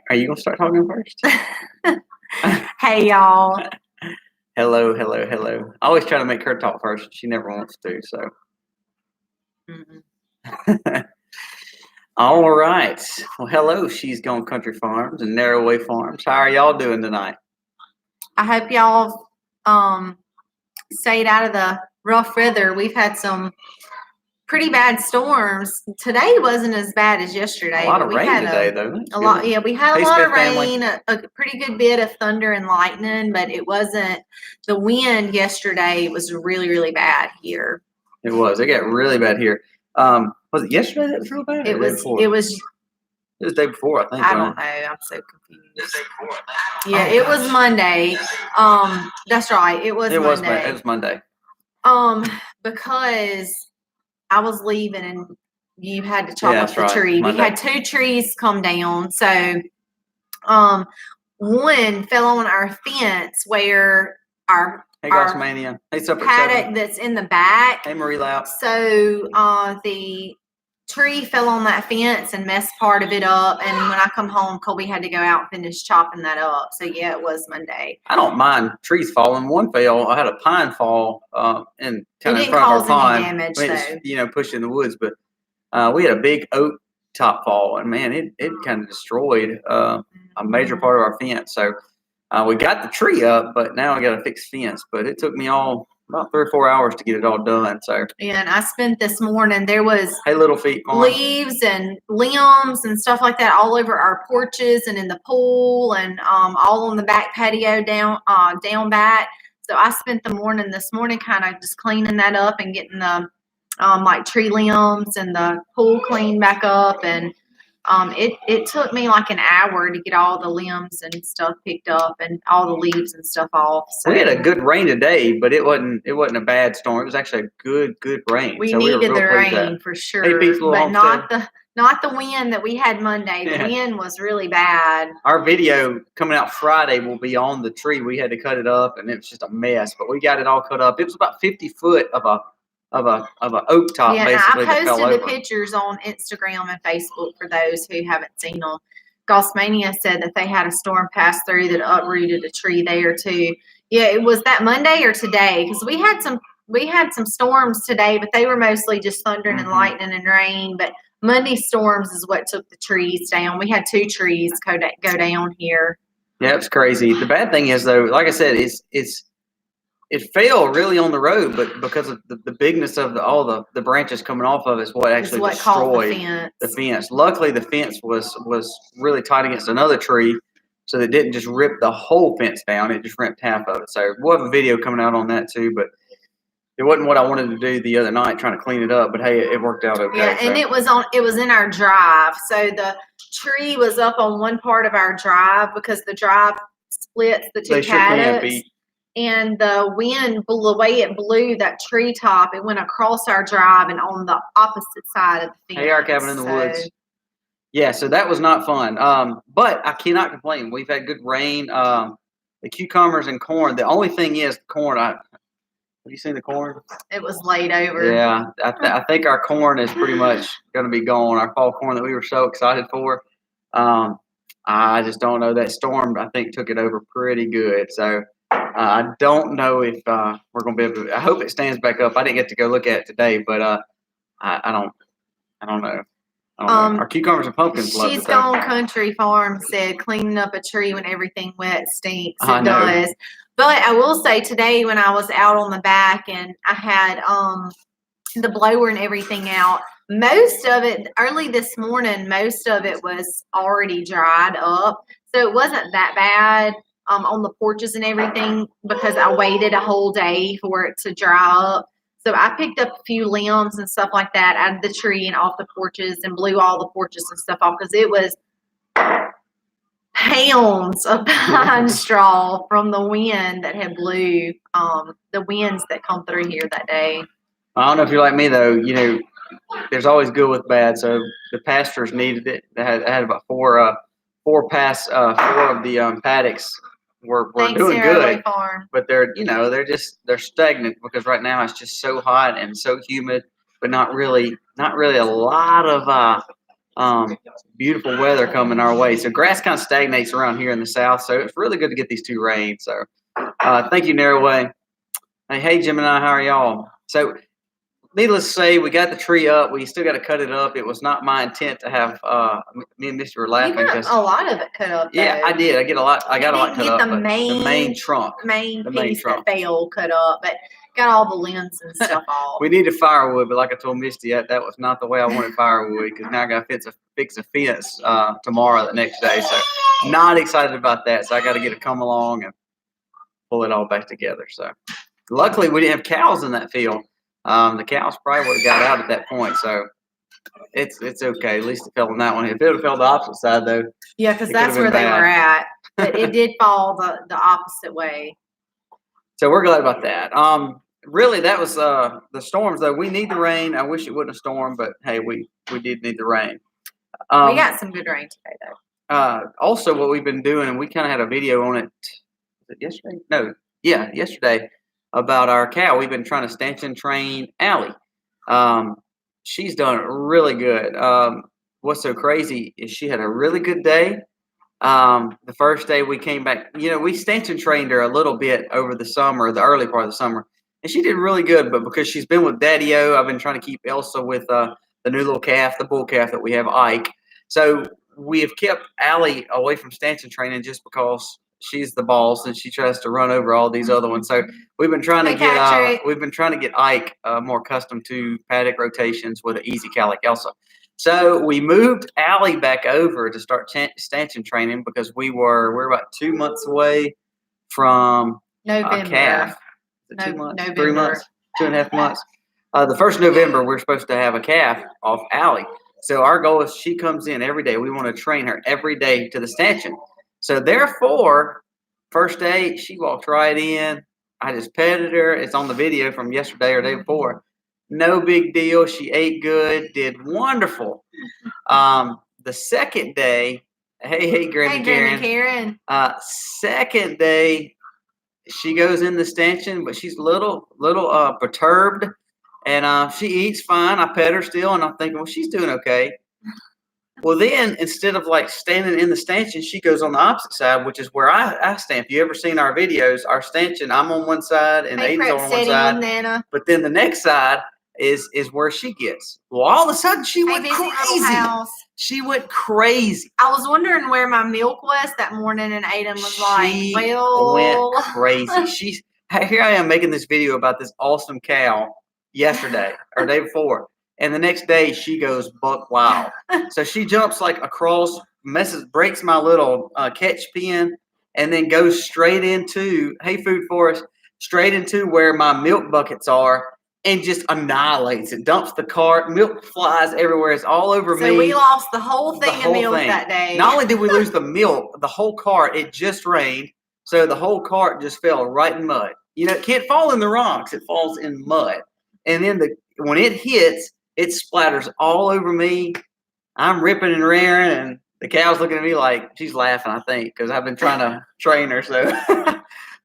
Are you gonna start talking first? Hey, y'all. Hello. I always try to make her talk first. She never wants to, so. All right. Well, hello, She's Gone Country Farms and Narrowway Farms. How are y'all doing tonight? I hope y'all stayed out of the rough weather. We've had some pretty bad storms. Today wasn't as bad as yesterday. A lot of rain today, though. A lot, yeah. We had a lot of rain, a pretty good bit of thunder and lightning, but it wasn't. The wind yesterday was really, really bad here. It was. It got really bad here. Was it yesterday that was real bad? It was the day before, I think. I don't know. I'm so confused. Yeah, it was Monday. That's right. It was Monday. It was Monday. Because I was leaving and you had to chop up the tree. Monday. We had 2 trees come down. So, one fell on our fence where our Miscellaneous. Hey, paddock that's in the back. Hey, Marie Lau. So, the tree fell on that fence and messed part of it up. And when I come home, Colby had to go out and finish chopping that up. So yeah, it was Monday. I don't mind trees falling. One fell. I had a pine fall in front of our pond. Damage, it's, pushed in the woods, but we had a big oak top fall, and man, it kind of destroyed a major part of our fence. So we got the tree up, but now I got to fix fence. But it took me about 3 or 4 hours to get it all done. So yeah, and I spent this morning. There was little feet leaves and limbs and stuff like that all over our porches and in the pool and all on the back patio down back. So I spent the morning this morning kind of just cleaning that up and getting the like tree limbs and the pool cleaned back up, and it took me like an hour to get all the limbs and stuff picked up and all the leaves and stuff off. So we had a good rain today, but it wasn't a bad storm. It was actually a good rain. We needed the rain for sure, but not the wind that we had Monday. The wind was really bad. Our video coming out Friday will be on the tree. We had to cut it up, and it was just a mess, but we got it all cut up. It was about 50 foot of a oak top, basically. I posted the pictures on Instagram and Facebook for those who haven't seen them. Miscellaneous said that they had a storm pass through that uprooted a tree there too. Yeah, it was that Monday or today, because we had some storms today, but they were mostly just thunder and lightning and rain. But Monday storms is what took the trees down. We had 2 trees go down here. Yeah, it's crazy. The bad thing is, though, like I said, it fell really on the road, but because of the bigness of all the branches coming off of it is what actually destroyed the fence. Luckily, the fence was really tight against another tree, so that it didn't just rip the whole fence down. It just ripped half of it. So we'll have a video coming out on that too, but it wasn't what I wanted to do the other night, trying to clean it up. But hey, it worked out okay. Yeah, and it was in our drive. So the tree was up on one part of our drive because the drive splits the 2 paddocks. And the wind blew, the way it blew that treetop, it went across our drive and on the opposite side of the fence. Hey, our cabin in the woods. Yeah, so that was not fun. But I cannot complain. We've had good rain. The cucumbers and corn. The only thing is corn. Have you seen the corn? It was laid over. Yeah, I think our corn is pretty much going to be gone. Our fall corn that we were so excited for. I just don't know. That storm, I think, took it over pretty good. So I don't know if we're going to be able to. I hope it stands back up. I didn't get to go look at it today, but I don't know. Our cucumbers and pumpkins love it. She's Gone Country Farm said cleaning up a tree when everything wet stinks. It does. But I will say today when I was out on the back and I had the blower and everything out, most of it early this morning, most of it was already dried up. So it wasn't that bad on the porches and everything because I waited a whole day for it to dry up. So I picked up a few limbs and stuff like that out of the tree and off the porches and blew all the porches and stuff off because it was pounds of pine straw from the wind that had blew, the winds that come through here that day. I don't know if you're like me, though. There's always good with bad. So the pastures needed it. They had about four of the paddocks were doing good, but they're stagnant because right now it's just so hot and so humid. but not really a lot of beautiful weather coming our way. So grass kind of stagnates around here in the south. So it's really good to get these 2 rains. So thank you, Narrowway. Hey, Gemini, how are y'all? So needless to say, we got the tree up. We still got to cut it up. It was not my intent to have. Me and Misty were laughing because a lot of it cut up. Though. Yeah, I did. I got a lot cut up. The main trunk, the main piece that fell cut up, but got all the limbs and stuff off. We needed firewood, but like I told Misty, that was not the way I wanted firewood because now I got to fix a fence tomorrow, the next day. So not excited about that. So I got to get it come along and pull it all back together. So luckily we didn't have cows in that field. The cows probably would have got out at that point, so it's okay. At least it fell on that one. If it would have fell the opposite side, though. Yeah, because that's where they were at. But it did fall the opposite way. So we're glad about that. Really, that was the storms, though. We need the rain. I wish it wouldn't have stormed, but hey, we did need the rain. We got some good rain today, though. Also, what we've been doing, and we kind of had a video on it. Was it yesterday? No, yeah, yesterday. About our cow. We've been trying to stanchion train Allie. She's done really good. What's so crazy is she had a really good day. The first day we came back, we stanchion trained her a little bit over the summer, the early part of the summer, and she did really good. But because she's been with Daddy-O, I've been trying to keep Elsa with the new little calf, the bull calf that we have, Ike. So we have kept Allie away from stanchion training just because she's the boss and she tries to run over all these other ones. So we've been trying to get Ike more accustomed to paddock rotations with an easy cow like Elsa. So we moved Allie back over to start stanchion training because we're about 2 months away from a calf. 2 months, November. 3 months, 2.5 months. The first November we're supposed to have a calf off Allie. So our goal is she comes in every day. We want to train her every day to the stanchion. So therefore, first day, she walked right in. I just petted her. It's on the video from yesterday or day before. No big deal. She ate good, did wonderful. The second day, hey, Granny Karen. Second day, she goes in the stanchion, but she's little perturbed. And she eats fine. I pet her still, and I'm thinking, well, she's doing okay. Well, then, instead of like standing in the stanchion, she goes on the opposite side, which is where I stand. If you ever seen our videos, our stanchion, I'm on one side and Aiden's on one side. But then the next side is where she gets. Well, all of a sudden, she went crazy. She went crazy. I was wondering where my milk was that morning, and Aiden was she went crazy. Here I am making this video about this awesome cow yesterday or day before. And the next day, she goes buck wild. So she jumps like across, breaks my little catch pen, and then goes straight into, hey, Food Forest, straight into where my milk buckets are, and just annihilates it. Dumps the cart, milk flies everywhere. It's all over me. So we lost the whole thing of milk that day. Not only did we lose the milk, the whole cart, it just rained. So the whole cart just fell right in mud. It can't fall in the rocks. It falls in mud. And then when it hits, it splatters all over me. I'm ripping and raring, and the cow's looking at me like she's laughing, I think, because I've been trying to train her.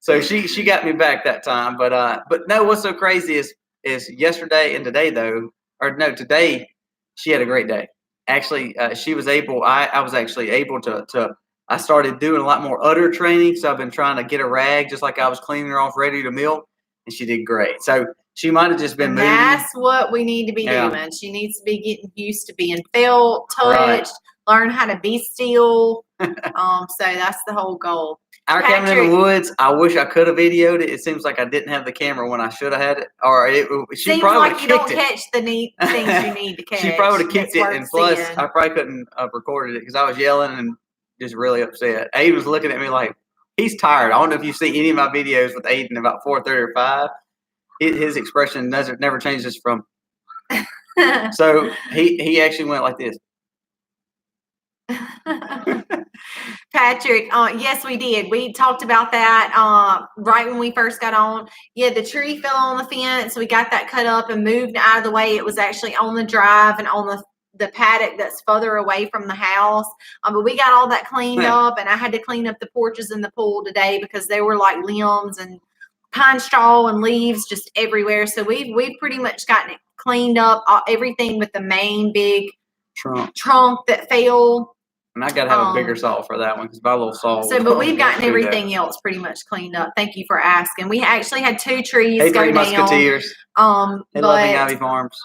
So she got me back that time. But no, what's so crazy is yesterday and today, though, or no, today she had a great day. Actually, she was able. I was actually able to. I started doing a lot more udder training, so I've been trying to get a rag just like I was cleaning her off, ready to milk, and she did great. So. She might have just been moving. That's what we need to be doing. She needs to be getting used to being felt, touched, learn how to be still. So that's the whole goal. Our cabin in the woods, I wish I could have videoed it. It seems like I didn't have the camera when I should have had it. Or she seems probably like you don't catch the neat things you need to catch. She probably would have kicked it. And plus, I probably couldn't have recorded it because I was yelling and just really upset. Aiden was looking at me like, he's tired. I don't know if you see any of my videos with Aiden about 4:30 or 5. His expression never changes from. So he actually went like this. Patrick, yes, we did. We talked about that right when we first got on. Yeah, the tree fell on the fence. We got that cut up and moved out of the way. It was actually on the drive and on the paddock that's further away from the house. But we got all that cleaned up, and I had to clean up the porches in the pool today because they were like limbs and pine straw and leaves just everywhere. So we've pretty much gotten it cleaned up, everything with the main big trunk that fell. And I got to have a bigger saw for that one because my little saw. So, but we've gotten everything else pretty much cleaned up. Thank you for asking. We actually had 2 trees go down. Musketeers. Loving Ivy Farms.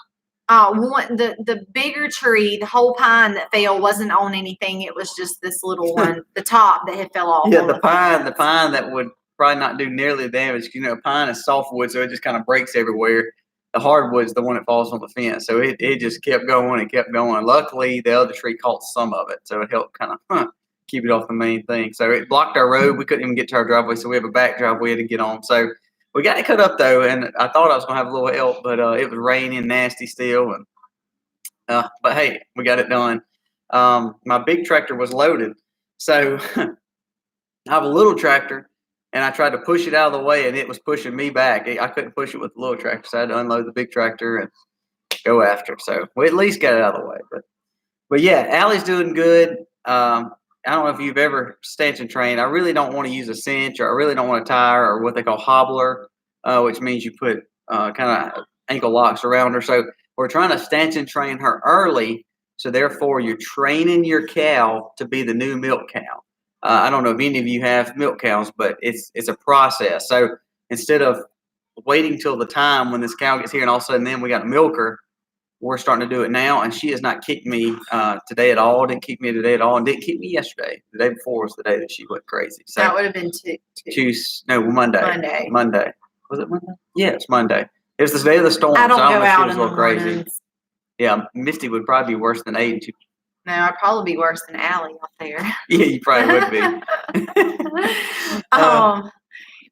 The bigger tree, the whole pine that fell wasn't on anything. It was just this little one, the top that had fell off. Yeah, the pine that would probably not do nearly the damage. You know, pine is softwood, so it just kind of breaks everywhere. The hardwood's the one that falls on the fence. So it just kept going and kept going. Luckily, the other tree caught some of it, so it helped kind of keep it off the main thing. So it blocked our road. We couldn't even get to our driveway, so we have a back driveway we had to get on. So we got it cut up though, and I thought I was gonna have a little help, but it was raining nasty still. And but hey, we got it done. My big tractor was loaded, so I have a little tractor, and I tried to push it out of the way, and it was pushing me back. I couldn't push it with the little tractor, so I had to unload the big tractor and go after. So we at least got it out of the way. But yeah, Allie's doing good. I don't know if you've ever stanchion trained. I really don't want to use a cinch, or I really don't want a tire, or what they call hobbler, which means you put kind of ankle locks around her. So we're trying to stanchion train her early. So therefore, you're training your cow to be the new milk cow. I don't know if any of you have milk cows, but it's a process. So instead of waiting till the time when this cow gets here and all of a sudden then we got to milk her, we're starting to do it now. And she has not kicked me today at all. Didn't kick me today at all, and didn't kick me yesterday. The day before was the day that she went crazy. So that would have been Monday. Monday. Was it Monday? Yeah, it's Monday. It was the day of the storm. I don't so go out in the crazy. Yeah, Misty would probably be worse than Aiden. No, I'd probably be worse than Allie out there. Yeah, you probably would be.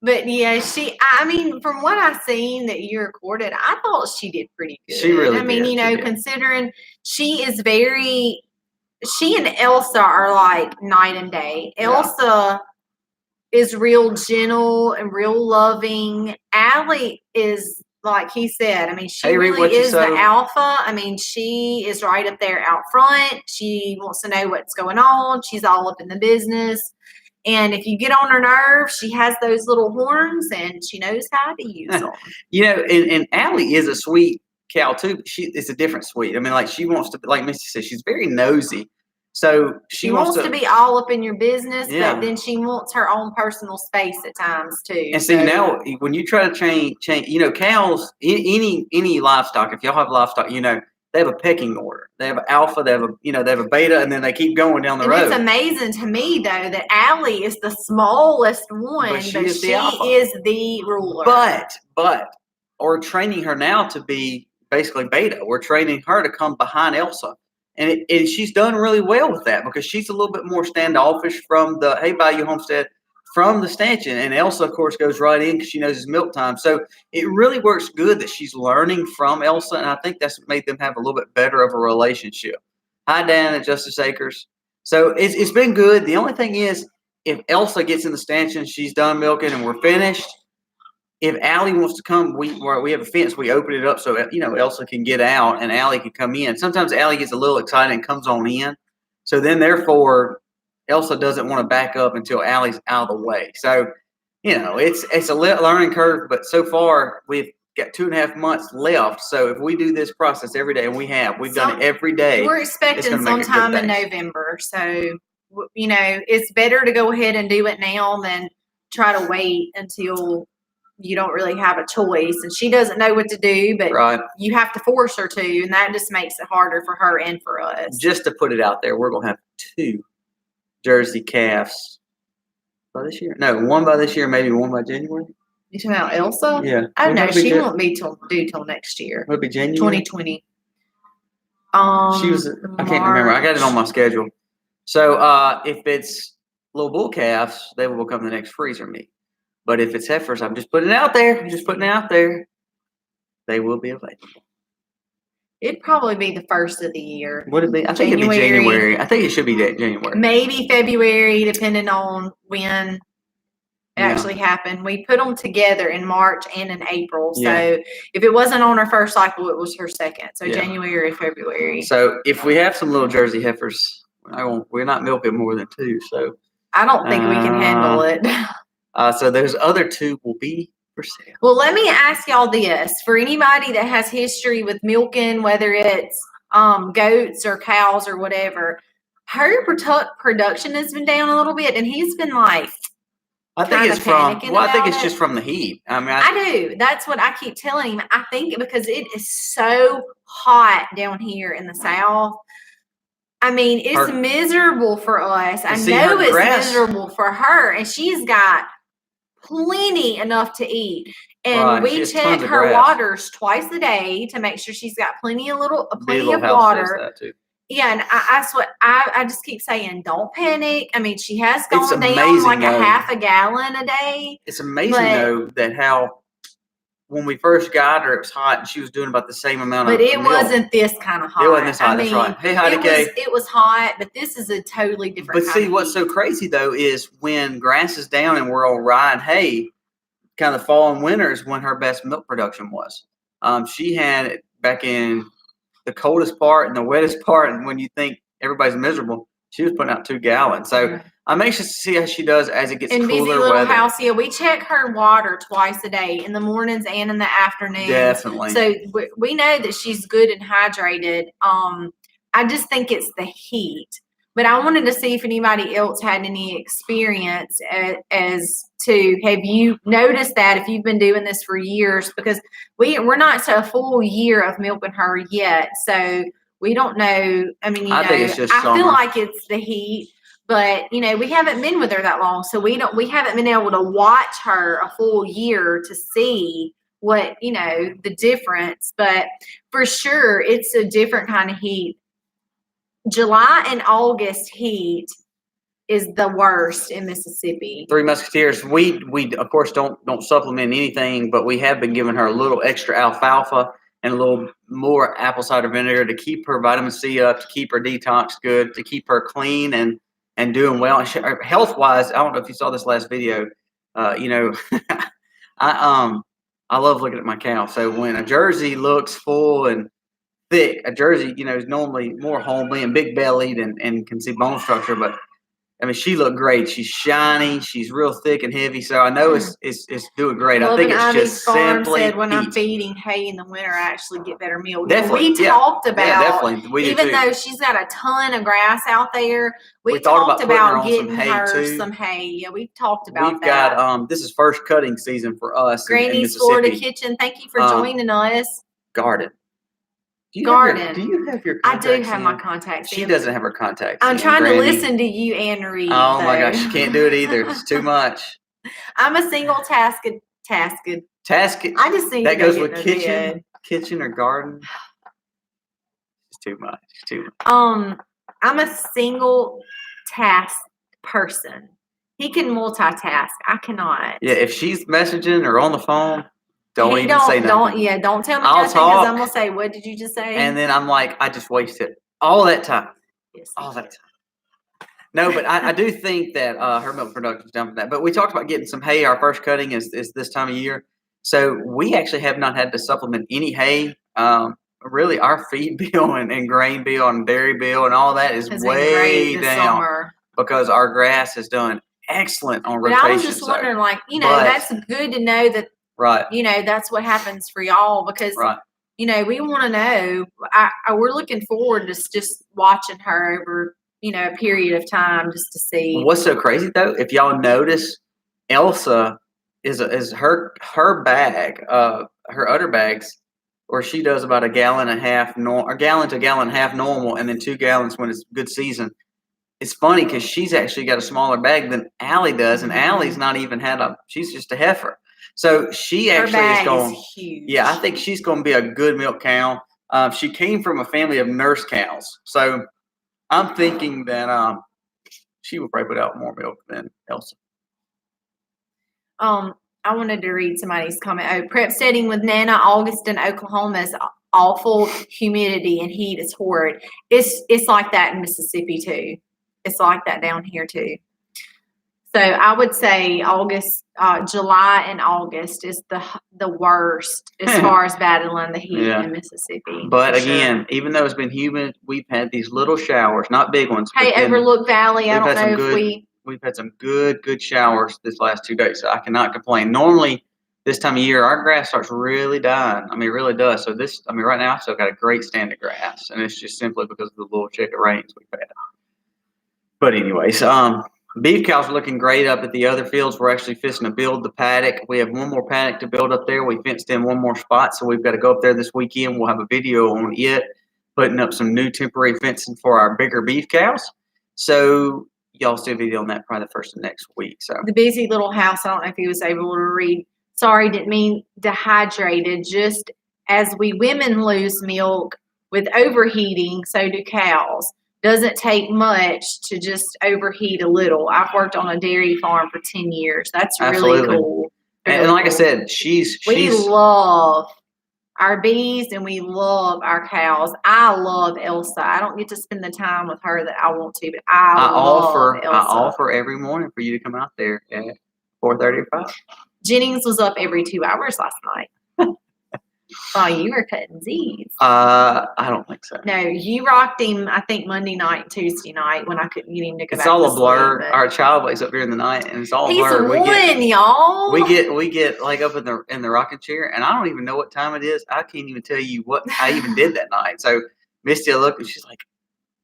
But yeah, I mean, from what I seen that you recorded, I thought she did pretty good. She really did. I mean, you know, considering she and Elsa are like night and day. Yeah. Elsa is real gentle and real loving. Allie is, like he said, I mean, she really is the alpha. I mean, she is right up there out front. She wants to know what's going on. She's all up in the business. And if you get on her nerves, she has those little horns and she knows how to use them. You know, and Allie is a sweet cow too. But it's a different sweet. I mean, like she wants to, like Misty said, she's very nosy. So she wants to be all up in your business, but then she wants her own personal space at times too. And see, now when you try to change, you know, cows, any livestock, if y'all have livestock, you know, they have a pecking order. They have an alpha, they have a beta, and then they keep going down the road. It's amazing to me though that Allie is the smallest one, but she is the ruler. But we're training her now to be basically beta. We're training her to come behind Elsa. And she's done really well with that because she's a little bit more standoffish from the Hey Bayou Homestead, from the stanchion. And Elsa, of course, goes right in because she knows it's milk time. So it really works good that she's learning from Elsa. And I think that's made them have a little bit better of a relationship. Hi, Dan at Justice Acres. So it's been good. The only thing is, if Elsa gets in the stanchion, she's done milking and we're finished. If Allie wants to come, we have a fence. We open it up so, you know, Elsa can get out and Allie can come in. Sometimes Allie gets a little excited and comes on in. So then, therefore, Elsa doesn't want to back up until Allie's out of the way. So, you know, it's a learning curve. But so far, we've got 2.5 months left. So if we do this process every day, and we've done it every day. We're expecting sometime in November. So, you know, it's better to go ahead and do it now than try to wait until you don't really have a choice, and she doesn't know what to do, but you have to force her to, and that just makes it harder for her and for us. Just to put it out there, we're going to have 2 Jersey calves by this year. No, 1 by this year, maybe 1 by January. You talking about Elsa? Yeah. Oh, no, she won't be till next year. Will it be January? 2020. She was, I can't remember. I got it on my schedule. So if it's little bull calves, they will become the next freezer meat. But if it's heifers, I'm just putting it out there. They will be available. It'd probably be the first of the year. Would it be? I think it'd be January. I think it should be January. Maybe February, depending on when it actually happened. We put them together in March and in April. So if it wasn't on her first cycle, it was her second. So January, February. So if we have some little Jersey heifers, we're not milking more than 2. So I don't think we can handle it. So those other 2 will be for sale. Well, let me ask y'all this. For anybody that has history with milking, whether it's goats or cows or whatever, her production has been down a little bit, and he's been like, I think it's from. Well, I think it's just from the heat. I mean, I do. That's what I keep telling him. I think because it is so hot down here in the South. I mean, it's miserable for us. I know it's miserable for her, and she's got plenty enough to eat. And we check her waters twice a day to make sure she's got plenty of water. Yeah, and I just keep saying, don't panic. I mean, she has gone down like a half a gallon a day. It's amazing though that how when we first got her, it was hot and she was doing about the same amount of milk. But it wasn't this kind of hot. It wasn't this hot, that's right. Hey, Heidi K. It was hot, but this is a totally different But see, what's so crazy though is when grass is down and we're all riding hay, kind of fall and winter is when her best milk production was. She had it back in the coldest part and the wettest part, and when you think everybody's miserable, she was putting out 2 gallons. So I'm anxious to see how she does as it gets cooler weather. In busy little house, yeah, we check her water twice a day, in the mornings and in the afternoons. Definitely. So we know that she's good and hydrated. I just think it's the heat. But I wanted to see if anybody else had any experience as to, have you noticed that if you've been doing this for years? Because we're not to a full year of milking her yet, so we don't know. I mean, I think it's just I feel like it's the heat, but we haven't been with her that long, so we haven't been able to watch her a full year to see what the difference. But for sure, it's a different kind of heat. July and August heat is the worst in Mississippi. Three Musketeers. We of course don't supplement anything, but we have been giving her a little extra alfalfa and a little more apple cider vinegar to keep her vitamin C up, to keep her detox good, to keep her clean and doing well. Health wise, I don't know if you saw this last video. I love looking at my cow. So when a Jersey looks full and thick, a Jersey, is normally more homely and big bellied and can see bone structure, but I mean, she looked great. She's shiny. She's real thick and heavy. So I know it's doing great. I think it's just simply said when I'm feeding hay in the winter, I actually get better milk. Definitely, we talked about definitely. We even though she's got a ton of grass out there, we talked about getting her some hay. Yeah, we've talked about We've got this is first cutting season for us. Granny's Florida Kitchen. Thank you for joining us. Garden. Do you have your contacts? I do have my contacts. She doesn't have her contacts. I'm trying to listen to you and read. Oh my gosh, she can't do it either. It's too much. I'm a single tasked. I just think that goes with kitchen or garden. It's too much. I'm a single task person. He can multitask. I cannot. Yeah, if she's messaging or on the phone, don't say nothing. Don't tell me nothing, because I'm gonna say, what did you just say? And then I'm like, I just wasted all that time. Yes, all that time. No, but I do think that her milk production is down for that. But we talked about getting some hay. Our first cutting is this time of year. So we actually have not had to supplement any hay. Really, our feed bill and grain bill and dairy bill and all that is way down because our grass has done excellent on rotation. But I was just wondering, that's good to know that. Right. That's what happens for y'all, because, we want to know. We're looking forward to just watching her over, a period of time just to see. What's so crazy though, if y'all notice, Elsa is her bag, her udder bags, or she does about a gallon to a gallon and a half normal, and then 2 gallons when it's good season. It's funny because she's actually got a smaller bag than Allie does, and Allie's not even she's just a heifer. So she actually is going. Huge. Yeah, I think she's going to be a good milk cow. She came from a family of nurse cows, so I'm thinking that she will probably put out more milk than Elsa. I wanted to read somebody's comment. Oh, prep setting with Nana. August in Oklahoma is awful. Humidity and heat is horrid. It's like that in Mississippi too. It's like that down here too. So I would say July and August is the worst as far as battling the heat in Mississippi. But again, even though it's been humid, we've had these little showers, not big ones. Hey, Overlook Valley, I don't know if we've had some good showers this last 2 days, so I cannot complain. Normally, this time of year, our grass starts really dying. I mean, it really does. So right now, I've still got a great stand of grass, and it's just simply because of the little chicken rains we've had. But anyways, beef cows are looking great up at the other fields. We're actually fixing to build the paddock. We have one more paddock to build up there. We fenced in one more spot, so we've got to go up there this weekend. We'll have a video on it, putting up some new temporary fencing for our bigger beef cows. So y'all see a video on that probably the first of next week. So the busy little house, I don't know if he was able to read. Sorry, didn't mean dehydrated. Just as we women lose milk with overheating, so do cows. Doesn't take much to just overheat a little. I've worked on a dairy farm for 10 years. That's really cool. And like I said, we love our bees and we love our cows. I love Elsa. I don't get to spend the time with her that I want to, but I love Elsa. I offer every morning for you to come out there at 4:30 or 5. Jennings was up every 2 hours last night. While you were cutting Z's. I don't think so. No, you rocked him, I think, Monday night and Tuesday night when I couldn't get him to go back to sleep. It's all a blur. Our child wakes up during the night and it's all a blur. Y'all. We get like up in the rocking chair and I don't even know what time it is. I can't even tell you what I even did that night. So Misty looked and she's like,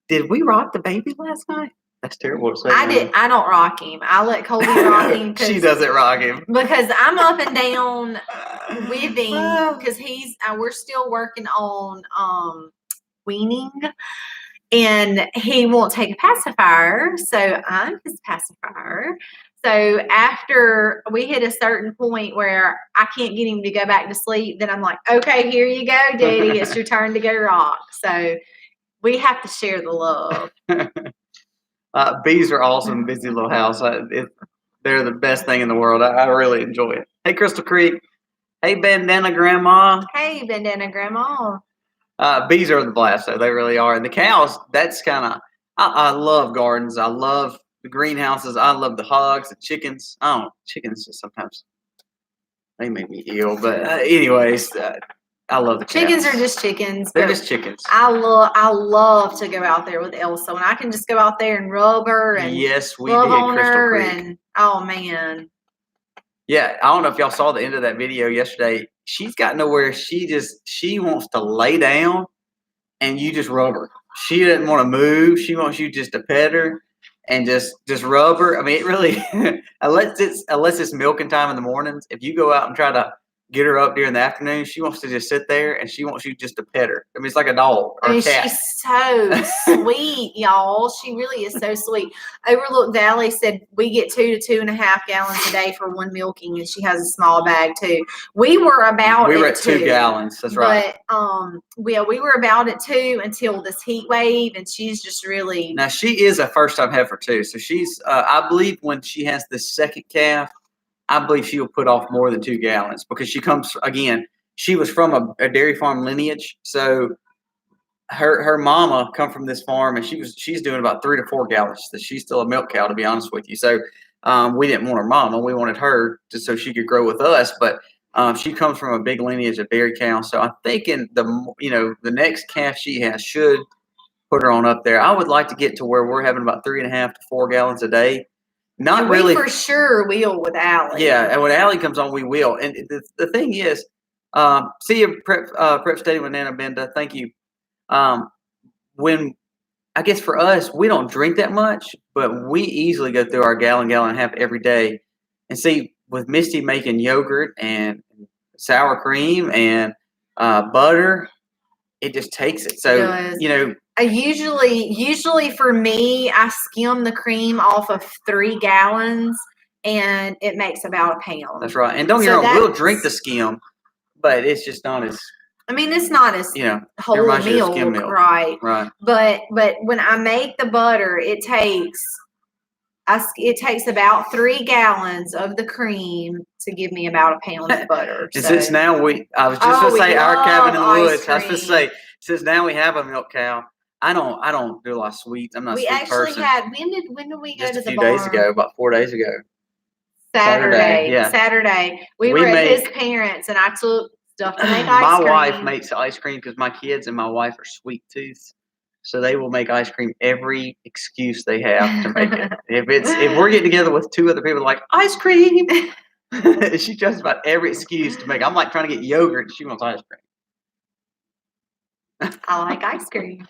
"Did we rock the baby last night?" That's terrible to say. I don't rock him. I let Colby rock him. She doesn't rock him. Because I'm up and down with him because we're still working on weaning and he won't take a pacifier. So I'm his pacifier. So after we hit a certain point where I can't get him to go back to sleep, then I'm like, okay, here you go, Daddy. It's your turn to go rock. So we have to share the love. Bees are awesome. Busy little house. They're the best thing in the world. I really enjoy it. Hey, Crystal Creek. Hey, Bandana Grandma. Hey, Bandana Grandma. Bees are the blast, though. They really are. And the cows, that's kind of, I love gardens. I love the greenhouses. I love the hogs, the chickens. Chickens just sometimes, they make me ill. But anyways, I love the chickens. Chickens are just chickens. They're just chickens. I love to go out there with Elsa when I can just go out there and rub her and yes, we love did, on Crystal her Creek. and oh man. Yeah, I don't know if y'all saw the end of that video yesterday. She's got nowhere. She wants to lay down and you just rub her. She doesn't want to move. She wants you just to pet her and just rub her. I mean, it really unless it's milking time in the mornings, if you go out and try to get her up during the afternoon, she wants to just sit there and she wants you just to pet her. I mean, it's like a dog or a cat. She's so sweet, y'all. She really is so sweet. Overlook Valley said we get 2 to 2.5 gallons a day for one milking, and she has a small bag too. We were at 2 gallons. That's right. But we were about at 2 until this heat wave, and she's just really. Now she is a first-time heifer too, so she's. I believe when she has the second calf, I believe she will put off more than 2 gallons because she comes again. She was from a dairy farm lineage, so her mama come from this farm, and she's doing about 3 to 4 gallons. So she's still a milk cow, to be honest with you. So we didn't want her mama; we wanted her just so she could grow with us. But she comes from a big lineage of dairy cows, so I'm thinking the next calf she has should put her on up there. I would like to get to where we're having about 3.5 to 4 gallons a day. Not and really. We for sure will with Allie. Yeah, and when Allie comes on, we will. And the thing is, see you, Prep Steady with Nana Benda. Thank you. When I guess for us, we don't drink that much, but we easily go through our gallon and a half every day. And see, with Misty making yogurt and sour cream and butter, it just takes it. So I usually for me, I skim the cream off of 3 gallons and it makes about a pound. That's right. And don't get me wrong, we'll drink the skim, but it's just not as. I mean, it's not as whole milk, right? Right. But when I make the butter, it takes about 3 gallons of the cream to give me about a pound of butter. And since now I was just gonna say our cabin in the woods. I was gonna say since now we have a milk cow. I don't do a lot of sweets. I'm not a sweet person. We actually had when did we go to the barn? Just a few days ago, about 4 days ago. Saturday. Yeah. Saturday. We were at his parents, and I took stuff to make ice cream. My wife makes ice cream because my kids and my wife are sweet tooth, so they will make ice cream every excuse they have to make it. If we're getting together with 2 other people, like ice cream. She tries about every excuse to make. I'm like trying to get yogurt. She wants ice cream. I like ice cream.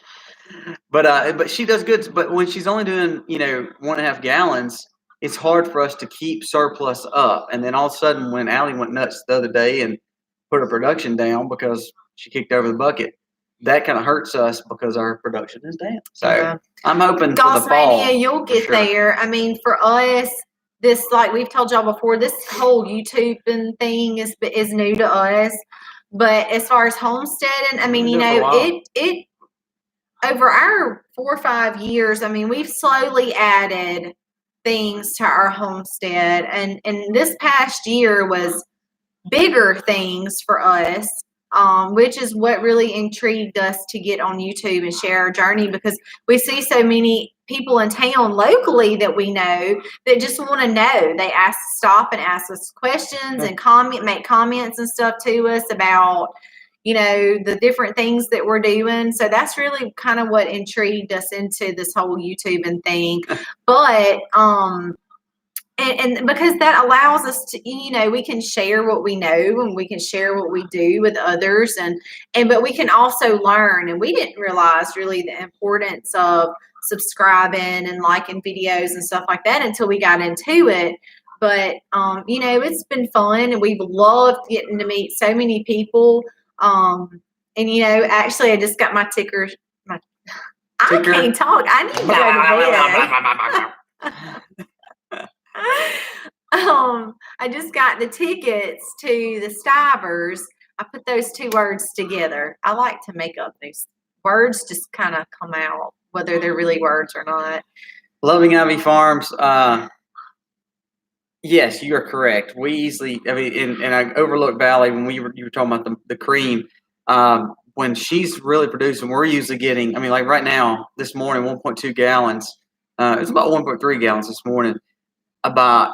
But she does good. But when she's only doing 1.5 gallons, it's hard for us to keep surplus up. And then all of a sudden, when Allie went nuts the other day and put her production down because she kicked over the bucket, that kind of hurts us because our production is down. So I'm hoping for the fall. You'll get there. I mean, for us, this, like we've told y'all before, this whole YouTube thing is new to us. But as far as homesteading, I mean, it over our 4 or 5 years, I mean, we've slowly added things to our homestead, and this past year was bigger things for us, which is what really intrigued us to get on YouTube and share our journey, because we see so many people in town locally that we know that just want to know. They stop and ask us questions and make comments and stuff to us about the different things that we're doing. So that's really kind of what intrigued us into this whole YouTube and thing. But and because that allows us to, we can share what we know and we can share what we do with others, but we can also learn. And we didn't realize really the importance of subscribing and liking videos and stuff like that until we got into it. But it's been fun, and we've loved getting to meet so many people. And actually, I just got my ticker. I can't talk. I need to go to bed. I just got the tickets to the Stivers. I put those 2 words together. I like to make up these words, just kind of come out, whether they're really words or not. Loving Ivy Farms. Yes, you are correct. We easily, and I overlooked Valley when you were talking about the cream. When she's really producing, we're usually getting, like right now, this morning, 1.2 gallons. It's about 1.3 gallons this morning. About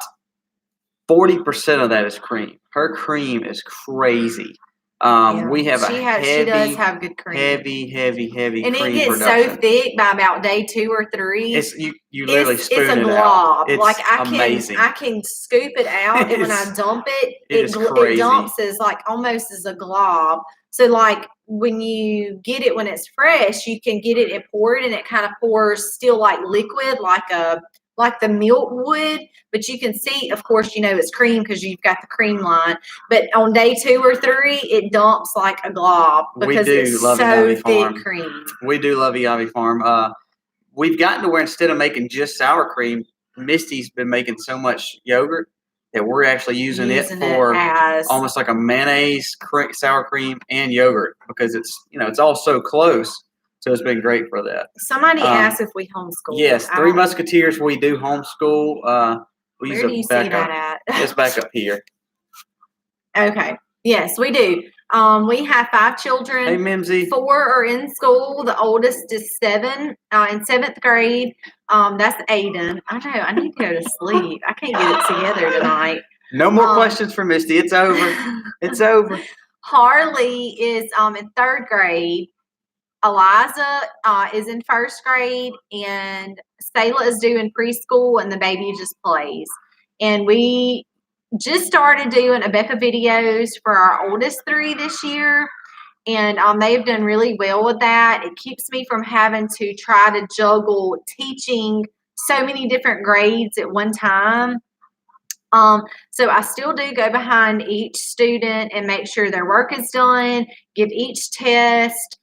40% of that is cream. Her cream is crazy. We have she does have good cream. Heavy and cream it gets production. So thick by about day 2 or 3. It's you literally spoon it's a glob. It's like amazing. I can scoop it out, and when I dump it, it dumps as almost as a glob. So like when you get it when it's fresh, you can get it and pour it, and it kind of pours still like liquid, like the milk would, but you can see, of course, it's cream because you've got the cream line. But on day 2 or 3, it dumps like a glob because it's so thick cream. We do love Ivy Farm. We've gotten to where instead of making just sour cream, Misty's been making so much yogurt that we're actually using it for almost like a mayonnaise, sour cream, and yogurt, because it's all so close. So it's been great for that. Somebody asked if we homeschool. Yes, Three Musketeers, we do homeschool. Where do you see that at? It's back up here. Okay. Yes, we do. We have 5 children. Hey, Mimsy. 4 are in school. The oldest is 7, in 7th grade. That's Aiden. I know. I need to go to sleep. I can't get it together tonight. No more questions for Misty. It's over. It's over. Harley is in 3rd grade. Eliza is in 1st grade, and Sayla is doing preschool, and the baby just plays. And we just started doing Abeka videos for our oldest 3 this year, and they've done really well with that. It keeps me from having to try to juggle teaching so many different grades at one time. So I still do go behind each student and make sure their work is done, give each test,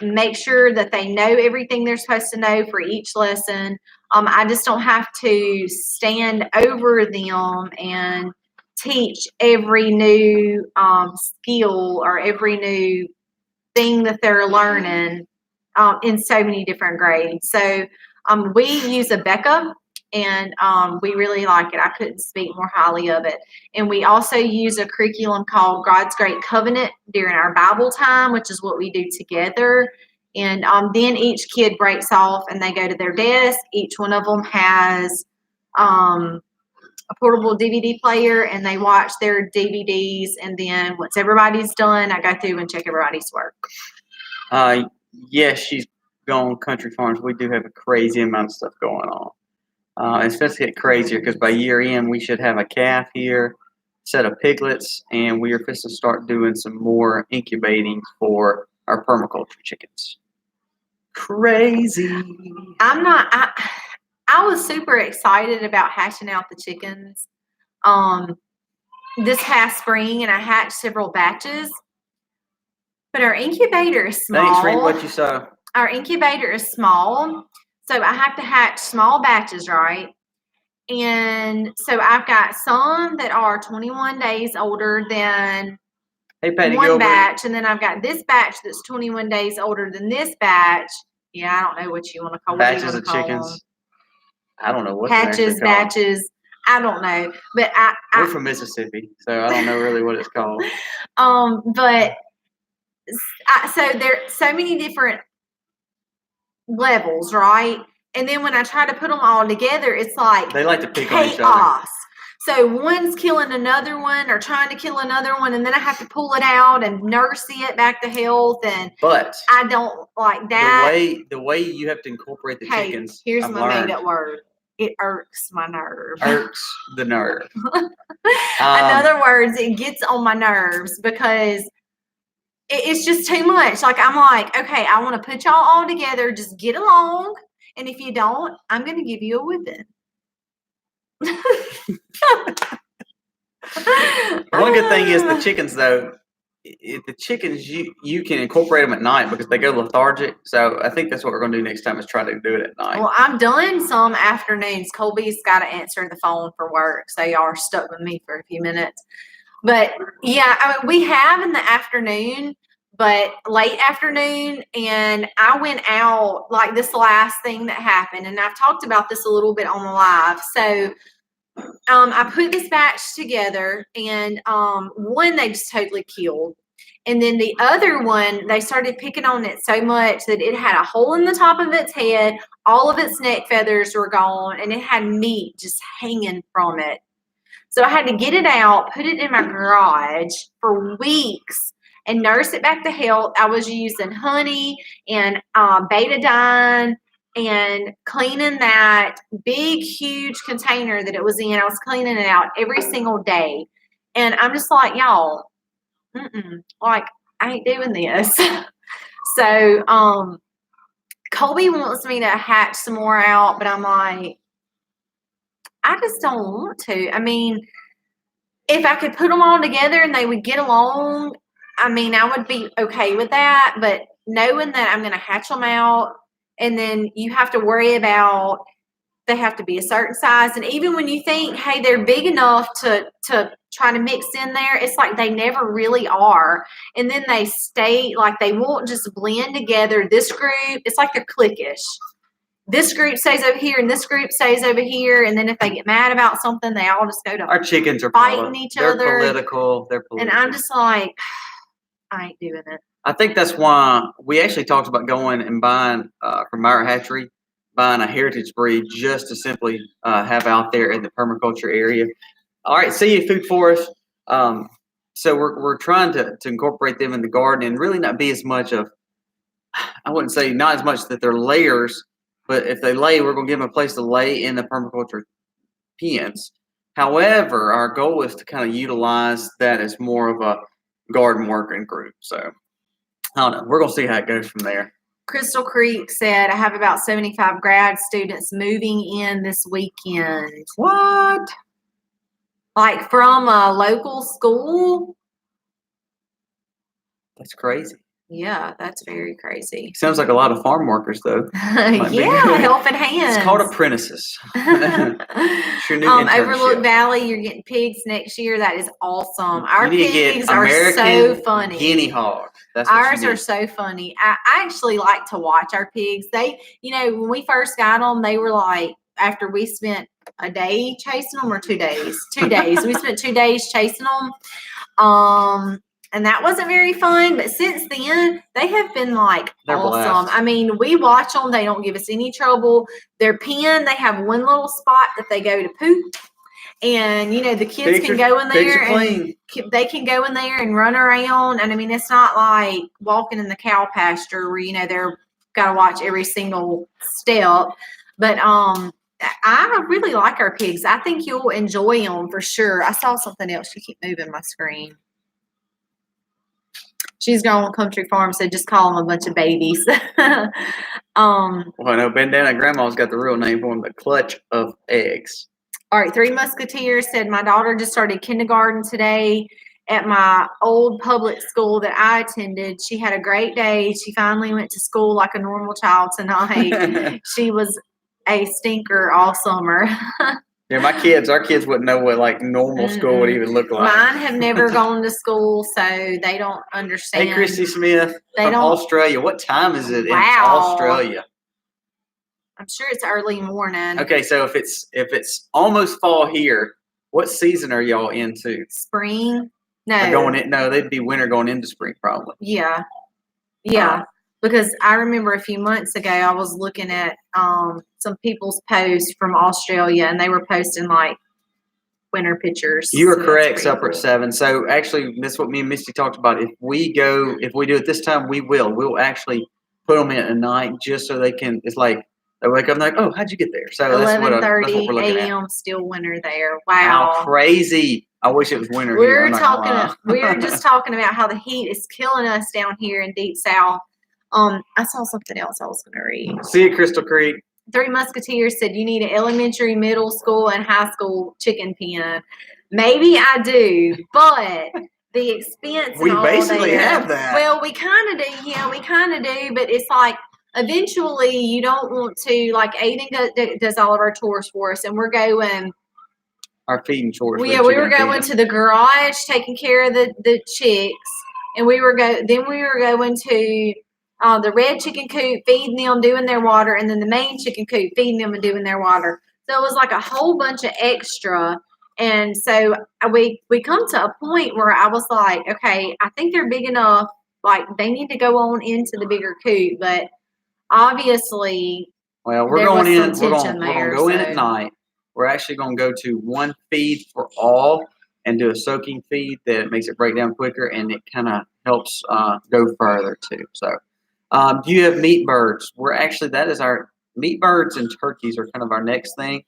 make sure that they know everything they're supposed to know for each lesson. I just don't have to stand over them and teach every new skill or every new thing that they're learning in so many different grades. So we use Abeka, and we really like it. I couldn't speak more highly of it. And we also use a curriculum called God's Great Covenant during our Bible time, which is what we do together. And then each kid breaks off and they go to their desk. Each one of them has a portable DVD player, and they watch their DVDs. And then once everybody's done, I go through and check everybody's work. Yes, she's gone Country Farms. We do have a crazy amount of stuff going on. It's supposed to get crazier because by year end we should have a calf here, set of piglets, and we are supposed to start doing some more incubating for our permaculture chickens. Crazy. I was super excited about hatching out the chickens this past spring, and I hatched several batches. But our incubator is small. Thanks, read what you saw. Our incubator is small, so I have to hatch small batches, right? And so I've got some that are 21 days older than one batch, and then I've got this batch that's 21 days older than this batch. Yeah, I don't know what you want to call batches of chickens. Them? I don't know what hatches, batches. I don't know, but we're from Mississippi, so I don't know really what it's called. But so there's so many different levels, right? And then when I try to put them all together, it's like they like to pick on each other. So one's killing another one or trying to kill another one, and then I have to pull it out and nurse it back to health. But I don't like that. The way you have to incorporate the chickens. Here's my made up word. It irks my nerve. Irks the nerve. In other words, it gets on my nerves because it's just too much. Like, I'm like, okay, I want to put y'all all together. Just get along. And if you don't, I'm going to give you a whipping. One good thing is the chickens, though. The chickens, you can incorporate them at night because they go lethargic. So I think that's what we're going to do next time is try to do it at night. Well, I've done some afternoons. Colby's got to answer the phone for work. So y'all are stuck with me for a few minutes. But, yeah, I mean, we have in the afternoon, but late afternoon, and I went out like this last thing that happened, and I've talked about this a little bit on the live. So I put this batch together, and one they just totally killed. And then the other one, they started picking on it so much that it had a hole in the top of its head, all of its neck feathers were gone, and it had meat just hanging from it. So I had to get it out, put it in my garage for weeks, and nurse it back to health. I was using honey and betadine and cleaning that big, huge container that it was in. I was cleaning it out every single day. And I'm just like, y'all, like, I ain't doing this. So Colby wants me to hatch some more out, but I'm like, I just don't want to. I mean, if I could put them all together and they would get along, I mean, I would be okay with that. But knowing that I'm going to hatch them out, and then you have to worry about they have to be a certain size. And even when you think, hey, they're big enough to try to mix in there, it's like they never really are. And then they stay, like they won't just blend together. This group, it's like they're cliquish. This group stays over here and this group stays over here. And then if they get mad about something, they all just go to our chickens are fighting each other. They're political. And I'm just like, I ain't doing it. I think that's why we actually talked about going and buying from our hatchery, buying a heritage breed just to simply have out there in the permaculture area. All right, see food forest. So we're trying to incorporate them in the garden and really not be as much of, I wouldn't say not as much that they're layers, but if they lay, we're going to give them a place to lay in the permaculture pens. However, our goal is to kind of utilize that as more of a garden working group. So I don't know. We're going to see how it goes from there. Crystal Creek said, I have about 75 grad students moving in this weekend. What? Like from a local school? That's crazy. Yeah, that's very crazy. Sounds like a lot of farm workers, though. Yeah, helping hands. It's called apprentices. Overlook Valley, you're getting pigs next year. That is awesome. Our pigs are so funny. Guinea hog. Ours are so funny. I actually like to watch our pigs. They, when we first got them, they were like, after we spent a day chasing them, or 2 days. 2 days. We spent 2 days chasing them. And that wasn't very fun, but since then, they have been like They're awesome. blessed. I mean, we watch them. They don't give us any trouble. Their pen, they have one little spot that they go to poop. And, the kids can go in there and they can go in there and run around. And I mean, it's not like walking in the cow pasture where, they're got to watch every single step. But I really like our pigs. I think you'll enjoy them for sure. I saw something else. You keep moving my screen. She's going on Country Farm, so just call them a bunch of babies. Well, no, Bandana Grandma's got the real name for them, the Clutch of Eggs. All right, Three Musketeers said, my daughter just started kindergarten today at my old public school that I attended. She had a great day. She finally went to school like a normal child tonight. She was a stinker all summer. Yeah, our kids wouldn't know what like normal school would even look like. Mine have never gone to school, so they don't understand. Hey, Christy Smith from Australia. What time is it in Australia? I'm sure it's early morning. Okay, so if it's almost fall here, what season are y'all into? Spring? No. No, they'd be winter going into spring probably. Yeah. Because I remember a few months ago I was looking at some people's posts from Australia, and they were posting like winter pictures. You were correct, Supper at 7. So actually, this is what me and Misty talked about. If we do it this time, we'll actually put them in at night just so they can. It's like they wake up and like, oh, how'd you get there? So 11:30 a.m. still winter there. Wow, how crazy! I wish it was winter. We're just talking about how the heat is killing us down here in Deep South. I saw something else I was going to read. See you, Crystal Creek. Three Musketeers said you need an elementary, middle school, and high school chicken pen. Maybe I do, but the expense. We basically have that. Well, we kind of do. Yeah, we kind of do, but it's like eventually you don't want to. Like Aiden does all of our chores for us, and we're going. Our feeding chores. We were going to the garage, taking care of the chicks, and we were going to the red chicken coop, feeding them, doing their water, and then the main chicken coop, feeding them and doing their water. So it was like a whole bunch of extra. And so we come to a point where I was like, okay, I think they're big enough. Like they need to go on into the bigger coop, but obviously, well, we're going in. We're going to go in at night. We're actually going to go to one feed for all and do a soaking feed that makes it break down quicker, and it kind of helps go further too. So, do you have meat birds? That is our meat birds and turkeys are kind of our next thing.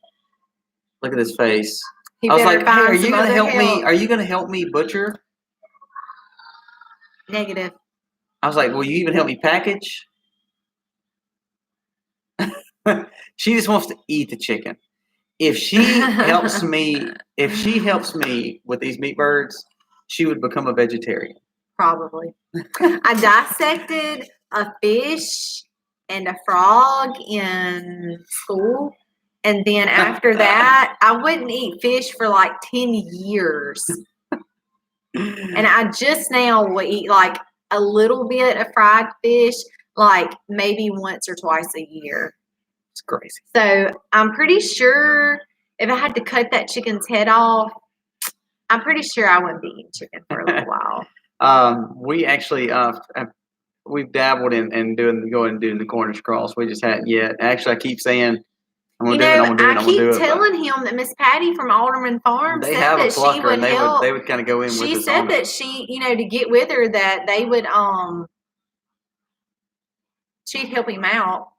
Look at this face. I was like, hey, are you going to help me? Are you going to help me butcher? Negative. I was like, will you even help me package? She just wants to eat the chicken. If she helps me with these meat birds, she would become a vegetarian. Probably. I dissected a fish and a frog in school. And then after that, I wouldn't eat fish for like 10 years. And I just now will eat like a little bit of fried fish, like maybe once or twice a year. It's crazy. So I'm pretty sure if I had to cut that chicken's head off, I'm pretty sure I wouldn't be eating chicken for a little while. We actually we've dabbled in doing the Cornish cross. We just hadn't yet. Actually, I keep saying I'm gonna do it. I keep telling him that Miss Patty from Alderman Farm said that she would help. They would kind of go in with us. She said that she, to get with her, that they would she'd help him out.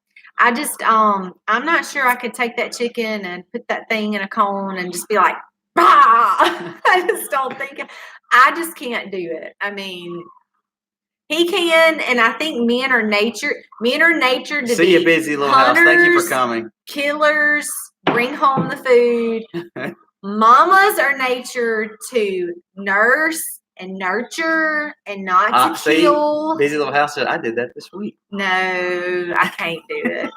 I just I'm not sure I could take that chicken and put that thing in a cone and just be like, bah! I just don't think I just can't do it. I mean, he can, and I think men are natured to see you busy little hunters, house. Thank you for coming. Killers, bring home the food. Mamas are natured to nurse and nurture and not to kill. Busy little house said, I did that this week. No, I can't do it.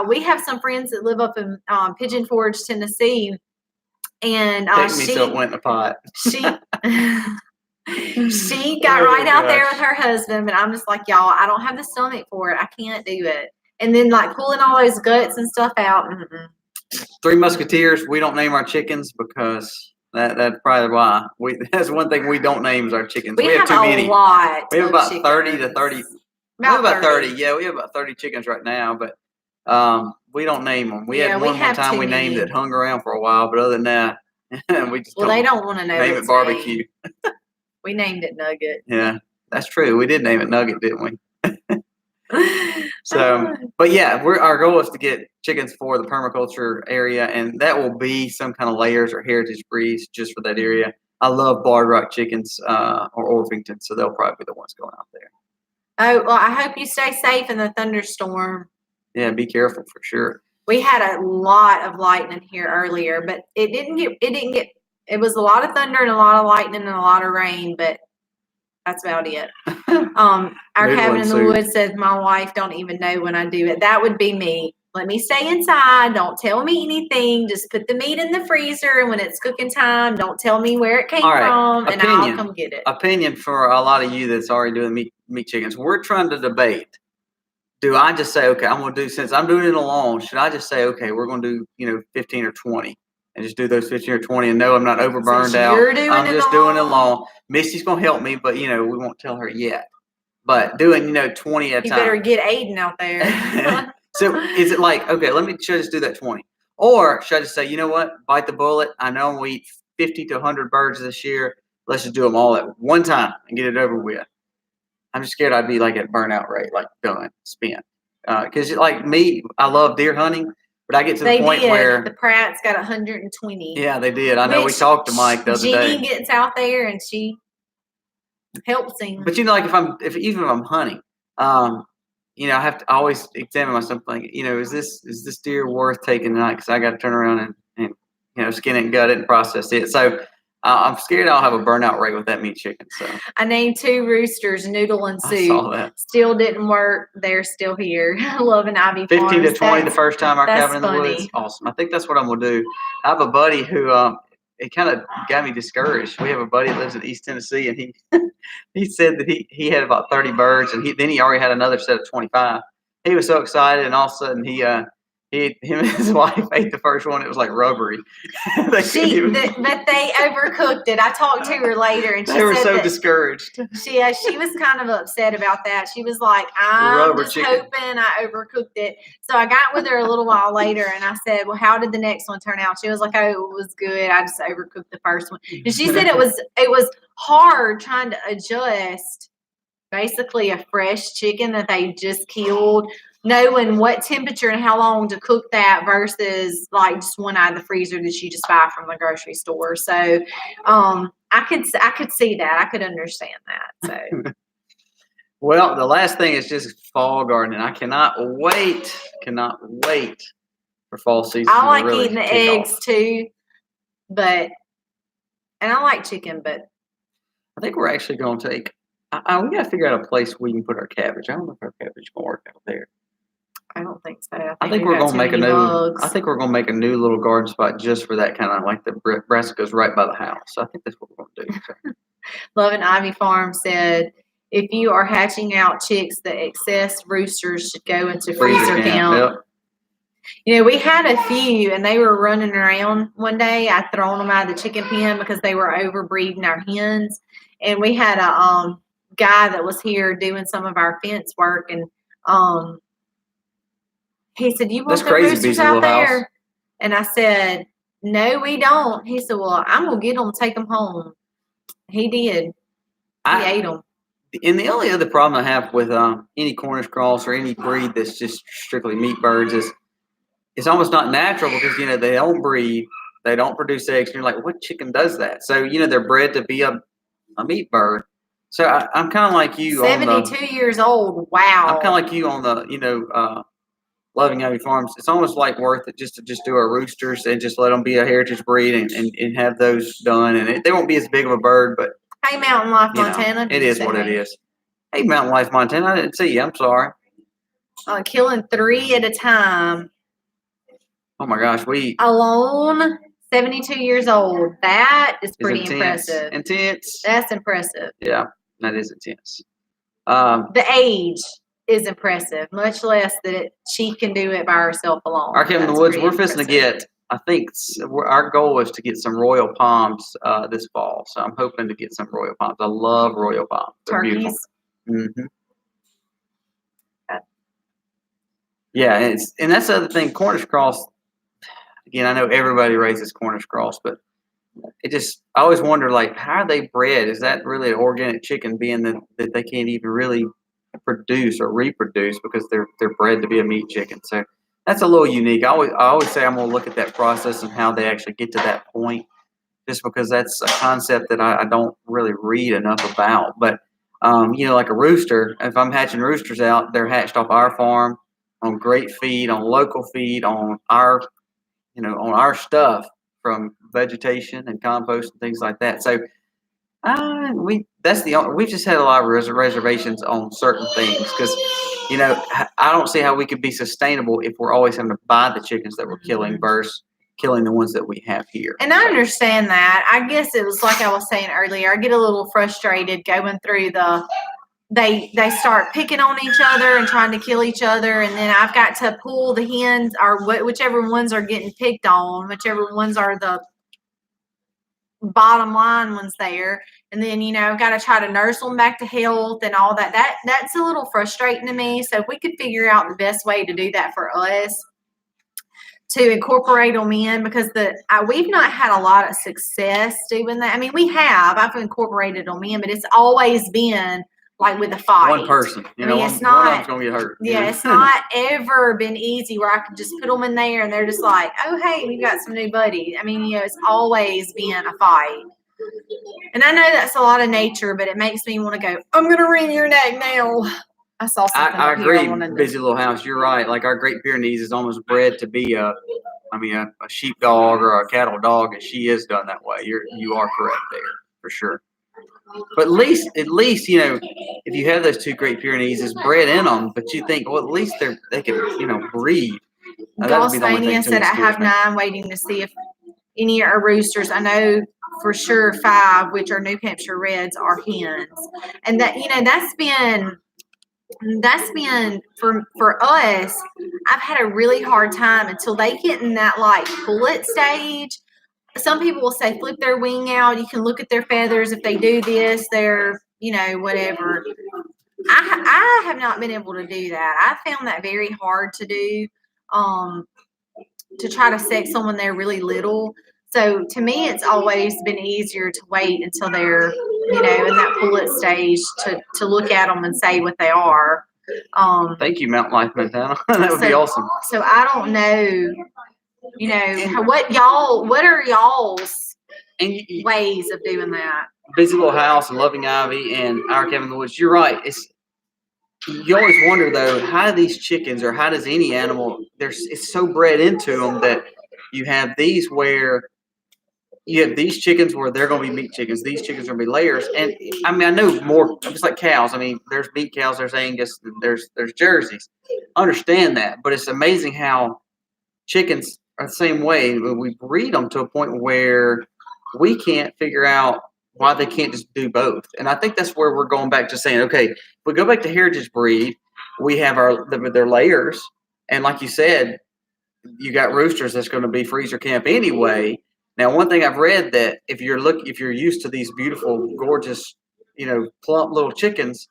We have some friends that live up in Pigeon Forge, Tennessee, and so it went in a pot. She got right out there with her husband, but I'm just like, y'all, I don't have the stomach for it. I can't do it. And then like pulling all those guts and stuff out. Mm-mm. Three Musketeers. We don't name our chickens because that's probably why. That's one thing we don't name is our chickens. We have too many. We have about 30 to 30. We have about 30. Yeah, we have about 30 chickens right now, but we don't name them. We had one time we named it, hung around for a while, but other than that, we just they don't want to know. Name it barbecue. We named it Nugget. Yeah, that's true. We did name it Nugget, didn't we? So, but yeah, our goal is to get chickens for the permaculture area, and that will be some kind of layers or heritage breeds just for that area. I love Barred Rock chickens or Orpington, so they'll probably be the ones going out there. Oh, well, I hope you stay safe in the thunderstorm. Yeah, be careful for sure. We had a lot of lightning here earlier, but it was a lot of thunder and a lot of lightning and a lot of rain, but that's about it. Our cabin in the woods says my wife don't even know when I do it. That would be me. Let me stay inside. Don't tell me anything. Just put the meat in the freezer, and when it's cooking time, don't tell me where it came from, and I'll come get it. Opinion for a lot of you that's already doing meat chickens. We're trying to debate. Do I just say, okay, I'm going to do, since I'm doing it alone, should I just say, okay, we're going to do, 15 or 20 and just do those 15 or 20 and no, I'm not overburned out. I'm just doing it alone. Missy's going to help me, but, we won't tell her yet. But doing, 20 at a time. You better get Aiden out there. So is it like, okay, should I just do that 20? Or should I just say, you know what, bite the bullet. I know I'm going to eat 50 to 100 birds this year. Let's just do them all at one time and get it over with. I'm just scared I'd be like at burnout rate, like done, spent. Because like me, I love deer hunting, but I get to the point where the Pratts got 120. Yeah, they did. I know we talked to Mike the other day. Jeannie gets out there and she helps him. But like even if I'm hunting, I have to always examine myself. Like, is this deer worth taking tonight? Because I got to turn around and skin it and gut it and process it. So. I'm scared I'll have a burnout rate with that meat chicken. So I named 2 roosters, Noodle and Sue. I saw that. Still didn't work. They're still here. Love and Ivy 15 to 20 the first time our cabin in the woods. Awesome. I think that's what I'm gonna do. I have a buddy who it kind of got me discouraged. We have a buddy that lives in East Tennessee, and he said that he had about 30 birds, and he already had another set of 25. He was so excited, and all of a sudden him and his wife ate the first one. It was like rubbery. But they overcooked it. I talked to her later, and they were so discouraged. She was kind of upset about that. She was like, "I'm just hoping I overcooked it." So I got with her a little while later, and I said, "Well, how did the next one turn out?" She was like, "Oh, it was good. I just overcooked the first one." And she said it was hard trying to adjust basically a fresh chicken that they just killed, knowing what temperature and how long to cook that versus like just one out of the freezer that you just buy from the grocery store. So I could see that. I could understand that. So well, the last thing is just fall gardening. I cannot wait for fall season. I like eating the eggs too, and I like chicken, but I think we're actually going to take we got to figure out a place we can put our cabbage. I don't know if our cabbage can work out there. I don't think so. I think we're going to make a new. I think we're going to make a new little garden spot just for that kind of like the brassicas right by the house. So I think that's what we're going to do. So. Love and Ivy Farm said, if you are hatching out chicks, the excess roosters should go into freezer count. Yep. We had a few, and they were running around one day. I'd thrown them out of the chicken pen because they were overbreeding our hens, and we had a guy that was here doing some of our fence work, and he said, "You want the roosters out there?" House. And I said, "No, we don't." He said, "Well, I'm gonna get them, take them home." He did. He ate them. And the only other problem I have with any Cornish cross or any breed that's just strictly meat birds is it's almost not natural because they don't breed, they don't produce eggs. And you're like, what chicken does that? So they're bred to be a meat bird. So I'm kind of like you. 72 years old. Wow. I'm kind of like you on the Loving Ivy Farms. It's almost like worth it just to do our roosters and just let them be a heritage breed and have those done. And they won't be as big of a bird, but hey, Mountain Life Montana. It is what it is. Hey, Mountain Life Montana. I didn't see you. I'm sorry. Killing 3 at a time. Oh my gosh, alone. 72 years old. That is pretty impressive. Intense. That's impressive. Yeah, that is intense. The age is impressive, much less that she can do it by herself alone. Our cabin in the woods, we're fixing to get, I think our goal is to get some royal palms this fall. So I'm hoping to get some royal palms. I love royal palms. They're turkeys. Mm-hmm. Yeah, and that's the other thing. Cornish cross, again, I know everybody raises Cornish cross, but I always wonder, like, how are they bred? Is that really an organic chicken, being that they can't even really produce or reproduce because they're bred to be a meat chicken. So that's a little unique. I always say I'm gonna look at that process and how they actually get to that point, just because that's a concept that I don't really read enough about. But like a rooster, if I'm hatching roosters out, they're hatched off our farm on great feed, on local feed, on our on our stuff from vegetation and compost and things like that. So we've just had a lot of reservations on certain things because I don't see how we could be sustainable if we're always having to buy the chickens that we're killing versus killing the ones that we have here. And I understand that. I guess it was like I was saying earlier, I get a little frustrated going through they start picking on each other and trying to kill each other, and then I've got to pull the hens or whichever ones are getting picked on, whichever ones are the bottom line ones there, and then I've got to try to nurse them back to health and all that. That's a little frustrating to me. So if we could figure out the best way to do that for us, to incorporate them in, because we've not had a lot of success doing that. I mean, I've incorporated them in, but it's always been like with a fight. One person. It's not. One of them's gonna get hurt. Yeah, it's not ever been easy where I could just put them in there and they're just like, oh, hey, we got some new buddies. I mean, it's always been a fight. And I know that's a lot of nature, but it makes me want to go, I'm going to wring your neck now. I saw something. I agree, Busy Little House. You're right. Like our Great Pyrenees is almost bred to be a sheepdog or a cattle dog, and she is done that way. You are correct there for sure. But at least if you have those two Great Pyrenees, it's bred in them. But you think, well, at least they can breed. Miscellaneous said I have 9 waiting to see if any are roosters. I know for sure 5, which are New Hampshire Reds, are hens, and that's been for us. I've had a really hard time until they get in that like pullet stage. Some people will say flip their wing out. You can look at their feathers. If they do this, they're whatever. I have not been able to do that. I found that very hard to do. To try to sex them when they're really little. So to me, it's always been easier to wait until they're in that pullet stage to look at them and say what they are. Thank you, Mountain Life Montana. That would be awesome. So I don't know. What are y'all's ways of doing that? Busy Little House and Loving Ivy and Our Cabin in the Woods. You're right. You always wonder though, how do these chickens, or how does any animal? It's so bred into them that you have these where you have these chickens where they're going to be meat chickens. These chickens are going to be layers. And I mean, I know more just like cows. I mean, there's meat cows, there's Angus, there's Jerseys. I understand that, but it's amazing how chickens are the same way. We breed them to a point where we can't figure out why they can't just do both. And I think that's where we're going back to saying, okay, if we go back to heritage breed, we have their layers. And like you said, you got roosters that's going to be freezer camp anyway. Now, one thing I've read that if you're used to these beautiful, gorgeous, plump little chickens,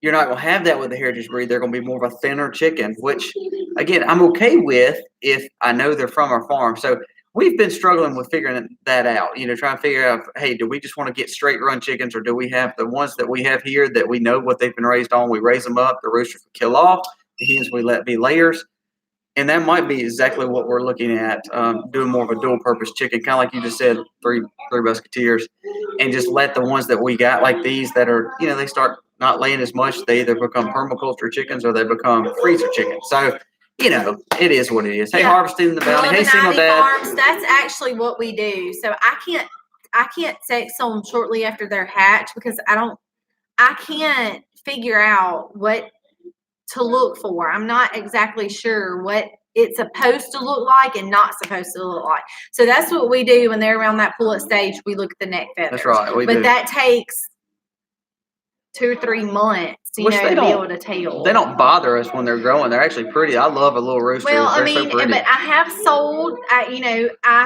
you're not going to have that with the heritage breed. They're going to be more of a thinner chicken, which, again, I'm okay with if I know they're from our farm. So we've been struggling with figuring that out, trying to figure out, hey, do we just want to get straight run chickens, or do we have the ones that we have here that we know what they've been raised on? We raise them up, the roosters will kill off, the hens we let be layers. And that might be exactly what we're looking at, doing more of a dual purpose chicken, kind of like you just said, three musketeers, and just let the ones that we got like these that are, they start not laying as much, they either become permaculture chickens or they become freezer chickens. So, it is what it is. Hey, harvesting the bounty. Hey, single dad. Farms, that's actually what we do. So I can't sex them shortly after they're hatched because I can't figure out what to look for. I'm not exactly sure what it's supposed to look like and not supposed to look like. So that's what we do when they're around that pullet stage. We look at the neck feathers. That's right. But that takes 2 or 3 months, to be able to tell. They don't bother us when they're growing. They're actually pretty. I love a little rooster. Well, so pretty. But I have sold, I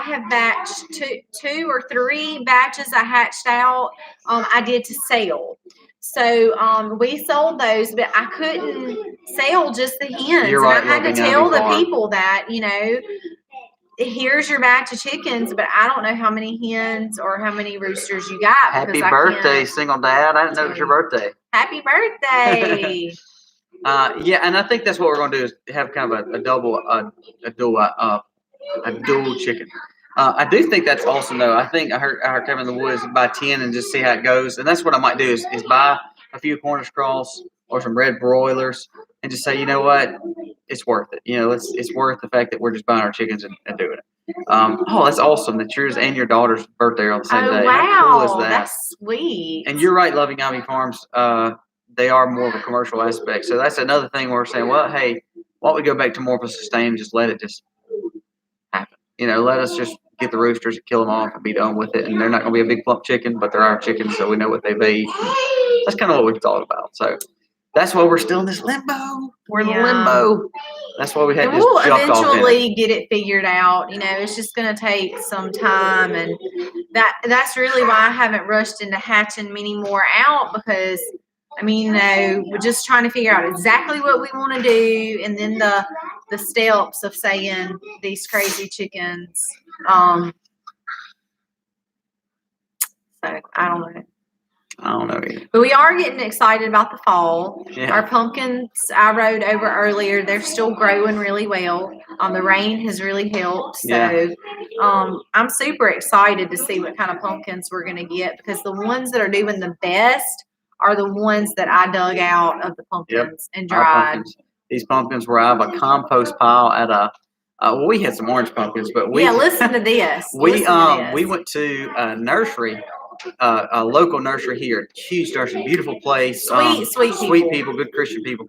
have batched 2 or 3 batches I hatched out. I did to sell. So we sold those, but I couldn't sell just the hens. You're right, and I had to tell the people that, here's your batch of chickens, but I don't know how many hens or how many roosters you got. Happy birthday, single dad. I didn't know it was your birthday. Happy birthday. Yeah, and I think that's what we're going to do is have kind of a dual chicken. I do think that's awesome though. I think I heard Kevin in the Woods buy 10 and just see how it goes. And that's what I might do is buy a few Cornish cross or some red broilers and just say, you know what, it's worth it. You know, it's worth the fact that we're just buying our chickens and doing it. Oh, that's awesome that yours and your daughter's birthday are on the same day. Wow, how cool is that? That's sweet. And you're right, Loving Ivy Farms. They are more of a commercial aspect. So that's another thing we're saying, well, hey, why don't we go back to more of a sustain, just let it just happen. You know, let us just get the roosters and kill them off and be done with it. And they're not going to be a big plump chicken, but they're our chickens, so we know what they've eaten. That's kind of what we've thought about. So that's why we're still in this limbo. We're in limbo. That's why we had to we'll eventually get it figured out. You know, it's just going to take some time. And that's really why I haven't rushed into hatching many more out because – I mean, you know, we're just trying to figure out exactly what we want to do, and then the steps of saying these crazy chickens. So I don't know. I don't know either. But we are getting excited about the fall. Yeah. Our pumpkins I rode over earlier. They're still growing really well. The rain has really helped. So I'm super excited to see what kind of pumpkins we're going to get because the ones that are doing the best are the ones that I dug out of the pumpkins and dried. These pumpkins were out of a compost pile at a. Well, we had some orange pumpkins, but we listen to this. We went to a nursery, a local nursery here, huge nursery, beautiful place, sweet people, good Christian people.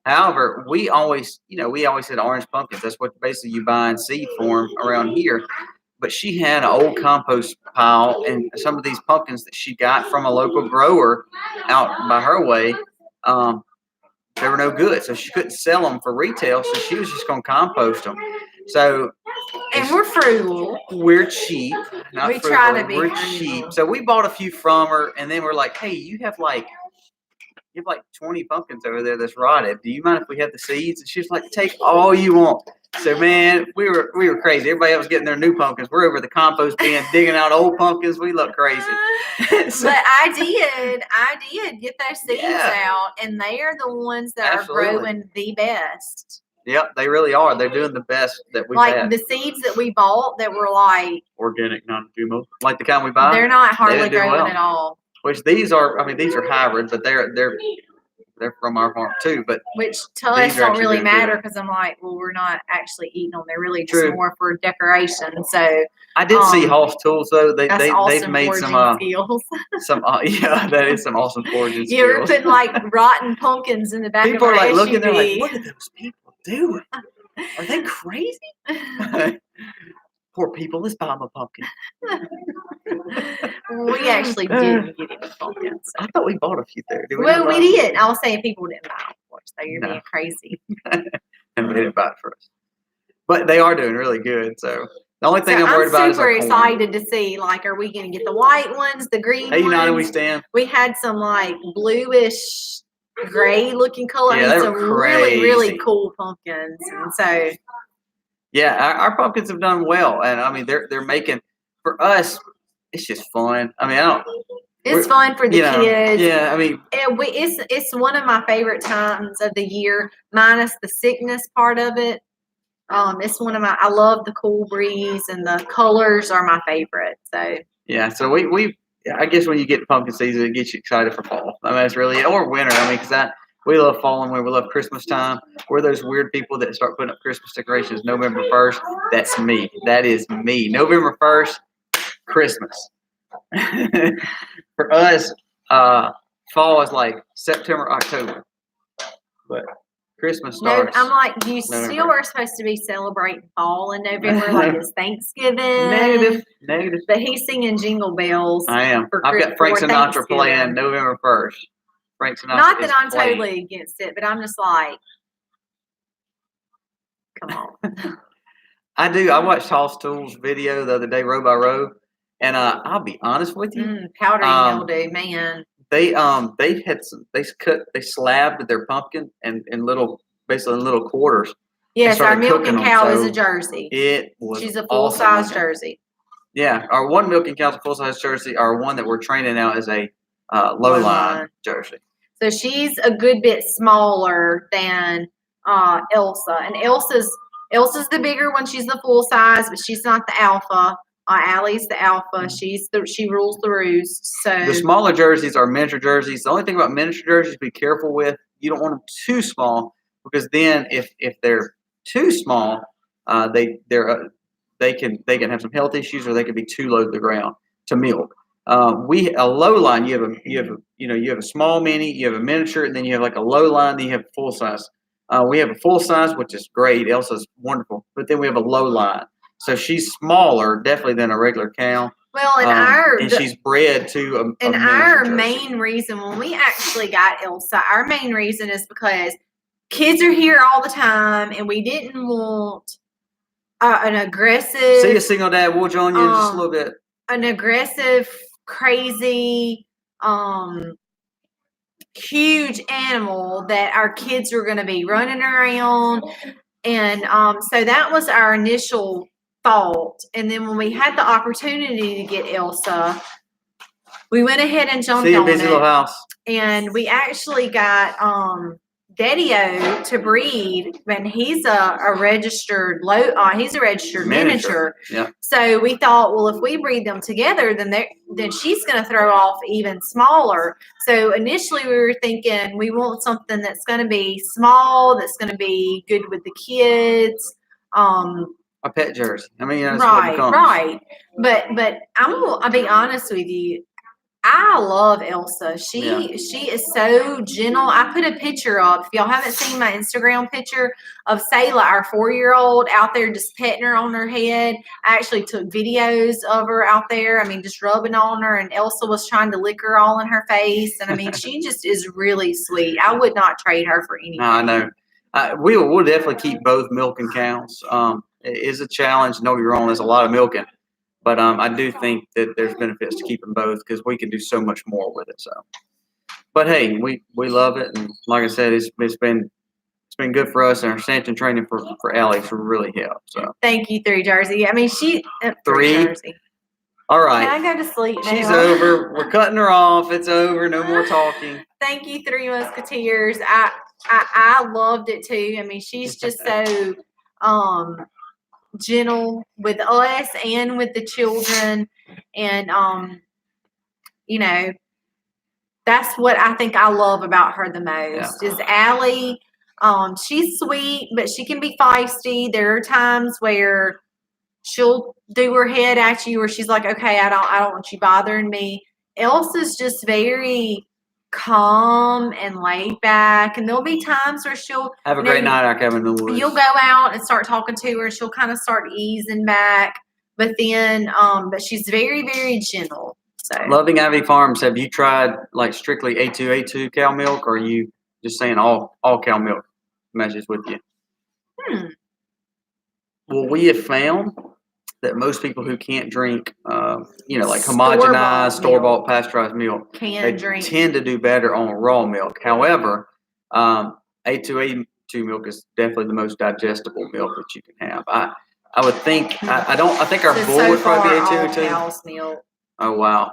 However, we always had orange pumpkins. That's what basically you buy in seed form around here. But she had an old compost pile and some of these pumpkins that she got from a local grower out by her way, they were no good. So she couldn't sell them for retail. So she was just going to compost them. So, and we're frugal. We're cheap. We try to be frugal. Cheap. So we bought a few from her and then we're like, hey, you have like 20 pumpkins over there that's rotted. Do you mind if we have the seeds? And she's like, take all you want. So man, we were crazy. Everybody else was getting their new pumpkins. We're over the compost bin digging out old pumpkins. We look crazy. So, but I did get those seeds out, and they are the ones that are growing the best. Yep, they really are. They're doing the best that we've had. Like the seeds that we bought that were like organic, non-GMO, like the kind we buy. They're not hardly growing at all. Which these are hybrid, but they're from our farm too. But which to us don't really matter because I'm like, well, we're not actually eating them. They're really just more for decoration. So I did see Hoss Tools though. They've made some skills. That is some awesome foraging skills. You ever put like rotten pumpkins in the back people of our are like SUV? Looking, they're like, what are those people doing? Are they crazy? Poor people, let's buy them a pumpkin. We actually didn't get any pumpkins. I thought we bought a few there. We did. I was saying people didn't buy them for us. So you're being crazy. And they didn't buy it for us. But they are doing really good. So the only thing I'm worried about is I'm super excited to see, like, are we going to get the white ones, the green ones? 89 we stand. We had some, like, bluish, gray-looking color. Yeah, some really, really cool pumpkins. And so... Yeah, our pumpkins have done well, and I mean they're making for us. It's just fun. I mean, it's fun for the kids. Yeah, I mean, it's one of my favorite times of the year, minus the sickness part of it. It's one of my. I love the cool breeze and the colors are my favorite. So yeah, so we I guess when you get to pumpkin season, it gets you excited for fall. I mean, that's really or winter. I mean, because we love fall and we love Christmas time. We're those weird people that start putting up Christmas decorations November 1st. That's me. That is me. November 1st, Christmas. For us, fall is like September, October. But Christmas starts. I'm like, you still are supposed to be celebrating fall in November, like it's Thanksgiving. Negative. But he's singing Jingle Bells. I am. I've got Frank Sinatra playing November 1st. Frank Sinatra. Not that I'm totally against it, but I'm just like, come on. I do. I watched Hoss Tools' video the other day, row by row, and I'll be honest with you, powdery mildew, man. They slabbed their pumpkin in little quarters. Yes, our milking cow is a Jersey. She's a full size Jersey. Yeah, our one milking cow is a full size Jersey. Our one that we're training now is a low line Jersey. So she's a good bit smaller than Elsa. And Elsa's the bigger one. She's the full size, but she's not the alpha. Allie's the alpha. She rules the roost. So the smaller jerseys are miniature jerseys. The only thing about miniature jerseys, be careful with. You don't want them too small, because then if they're too small, they can have some health issues, or they can be too low to the ground to milk. A low line, you have a small mini, you have a miniature, and then you have like a low line, then you have full size. We have a full size, which is great. Elsa's wonderful, but then we have a low line. So she's smaller, definitely, than a regular cow. Well, she's bred to a our main reason when we actually got Elsa, our main reason is because kids are here all the time, and we didn't want an aggressive. See a single dad wool on you just a little bit. An aggressive, crazy, huge animal that our kids were going to be running around, and so that was our initial thought. And then when we had the opportunity to get Elsa, we went ahead and jumped on busy little house. And we actually got Daddy-O to breed, and he's a registered he's a registered miniature. Yeah. So we thought, well, if we breed them together, then she's going to throw off even smaller. So initially we were thinking we want something that's going to be small, that's going to be good with the kids. A pet jersey. I mean, that's right. But I'll be honest with you. I love Elsa. She is so gentle. I put a picture up. If y'all haven't seen my Instagram picture of Sayla, our 4-year-old, out there just petting her on her head. I actually took videos of her out there. I mean, just rubbing on her, and Elsa was trying to lick her all in her face. And I mean, she just is really sweet. I would not trade her for anything. I know. We'll definitely keep both milking cows. It is a challenge. Know you're on. There's a lot of milking. But I do think that there's benefits to keeping both, because we can do so much more with it. So, but hey, we love it, and like I said, it's been good for us, and our stanchion training for Allie to really help. So thank you, 3 Jersey. I mean, she 3 Jersey. All right. Can I go to sleep now? She's over. We're cutting her off. It's over. No more talking. Thank you, 3 Musketeers. I loved it too. I mean, she's just so gentle with us and with the children, and that's what I think I love about her the most. Is Allie. She's sweet, but she can be feisty. There are times where she'll do her head at you, where she's like, okay, I don't want you bothering me. Elsa's just very calm and laid back, and there'll be times where she'll have a great night out in the woods. You'll go out and start talking to her, and she'll kind of start easing back, but then but she's very, very gentle. So Loving Ivy Farms, have you tried like strictly A2 cow milk, or are you just saying all cow milk meshes with you? Well, we have found that most people who can't drink, like homogenized, store-bought, pasteurized milk, tend to do better on raw milk. However, A2 milk is definitely the most digestible milk that you can have. I would think. I think our bull would probably be A2. Oh wow,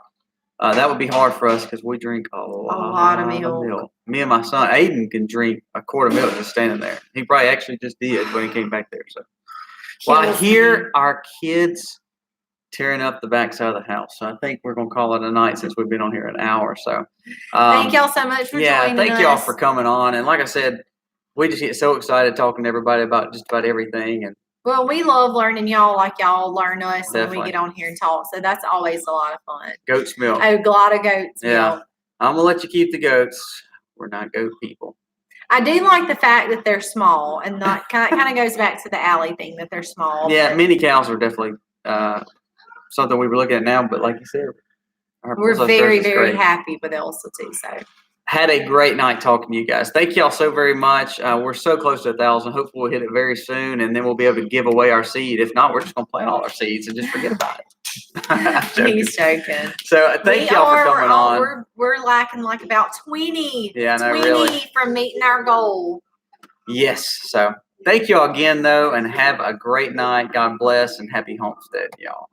that would be hard for us because we drink a lot of milk. Me and my son Aiden can drink a quart of milk just standing there. He probably actually just did when he came back there. So. Well, I hear our kids tearing up the backside of the house. So I think we're going to call it a night since we've been on here an hour. So thank y'all so much for joining us. Yeah, thank y'all for coming on. And like I said, we just get so excited talking to everybody about just about everything. And well, we love learning y'all like y'all learn us when we get on here and talk. So that's always a lot of fun. Goat's milk. A lot of goat's milk. I'm going to let you keep the goats. We're not goat people. I do like the fact that they're small, and that kind of goes back to the Allie thing, that they're small. Yeah, mini cows are definitely something we were looking at now, but like you said, we're very, very happy with Elsa too. So had a great night talking to you guys. Thank y'all so very much. We're so close to 1,000. Hopefully we'll hit it very soon, and then we'll be able to give away our seed. If not, we're just going to plant all our seeds and just forget about it. He's joking. So thank y'all for coming on. We're lacking like about 20. Yeah, no, 20 really. From meeting our goal. Yes. So thank y'all again, though, and have a great night. God bless, and happy homestead, y'all.